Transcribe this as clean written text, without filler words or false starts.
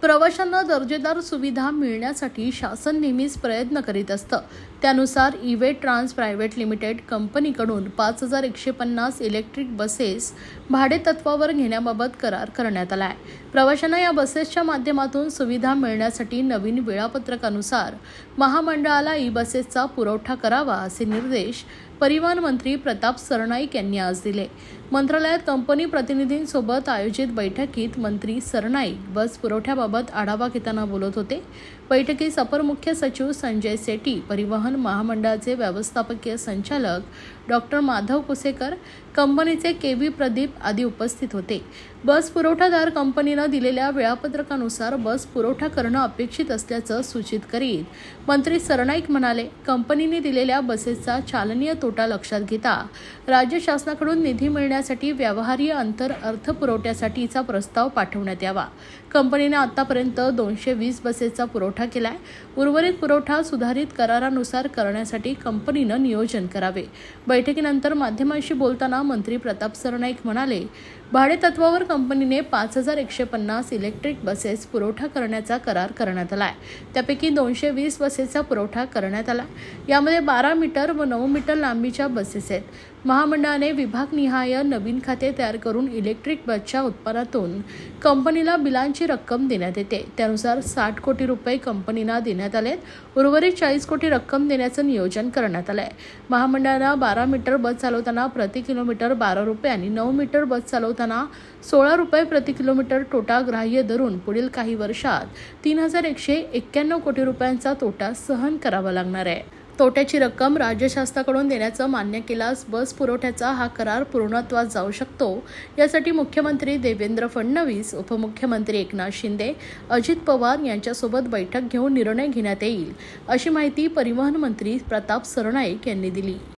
प्रवाशांना दर्जेदार सुविधा मिळण्यासाठी शासन नेहमीच प्रयत्न करीत असतं। त्यानुसार ई-वे ट्रान्स प्रायव्हेट लिमिटेड कंपनीकडून 5150 इलेक्ट्रिक बसेस भाडेतत्वावर घेण्याबाबत करार करण्यात आला आहे। प्रवाशांना या बसेसच्या माध्यमातून सुविधा मिळण्यासाठी नवीन वेळापत्रकानुसार महामंडळाला ई-बसेसचा पुरवठा करावा असे निर्देश परिवहन मंत्री प्रताप सरनाईक यांनी आज दिले। मंत्रालयात कंपनी प्रतिनिधींसोबत आयोजित बैठकीत मंत्री सरनाईक बस पुरवठ्याबाबत आढावा घेताना बोलत होते। बैठकीस अपर मुख्य सचिव संजय सेठी, परिवहन महामंडळाचे व्यवस्थापकीय संचालक डॉक्टर माधव कुसेकर, कंपनीचे के.व्ही. प्रदीप आदी उपस्थित होते। बस पुरवठादार कंपनीने दिलेल्या वेळापत्रकानुसार बस पुरवठा करणं अपेक्षित असल्याचं सूचित करीत मंत्री सरनाईक म्हणाले, कंपनीने दिलेल्या बसेसचा चालनीय तोटा लक्षात घेता राज्य शासनाकडून निधी मिळण्यासाठी व्यवहार्य अंतर अर्थ पुरवठ्यासाठीचा प्रस्ताव पाठवण्यात यावा। कंपनीने आतापर्यंत 220 बसेसचा पुरवठा केलाय। उर्वरित पुरवठा सुधारित करारानुसार करण्यासाठी कंपनीने नियोजन करावे। बैठकीनंतर माध्यमांशी बोलताना मंत्री प्रताप सरनाईक म्हणाले, भाडेतत्वावर कंपनीने 5150 इलेक्ट्रिक बसेस पुरवठा करण्याचा करार करण्यात आला आहे। त्यापैकी 220 बसेसचा पुरवठा करण्यात आला। यामध्ये 12 मीटर व 9 मीटर लांबीच्या बसेस आहेत। महामंडळाने विभागनिहाय नवीन खाते तयार करून इलेक्ट्रिक बसच्या उत्पन्नातून कंपनीला बिलांची रक्कम देण्यात येते। त्यानुसार 60 कोटी रुपये कंपनीला देण्यात आलेत। उर्वरित 40 कोटी रक्कम देण्याचं नियोजन करण्यात आलंय। महामंडळाला 12 मीटर बस चालवताना प्रति किलोमीटर 12 रुपये आणि 9 मीटर बस चालवताना 16 रुपये प्रति किलोमीटर तोटा ग्राह्य धरून पुढील काही वर्षात 3191 कोटी रुपयांचा तोटा सहन करावा लागणार आहे। तोट्याची रक्कम राज्य शासनाकडून देण्याचं मान्य केल्यास बस पुरवठ्याचा हा करार पूर्णत्वास जाऊ शकतो। यासाठी मुख्यमंत्री देवेंद्र फडणवीस, उपमुख्यमंत्री एकनाथ शिंदे, अजित पवार यांच्यासोबत बैठक घेऊन निर्णय घेण्यात येईल, अशी माहिती परिवहन मंत्री प्रताप सरनाईक यांनी दिली।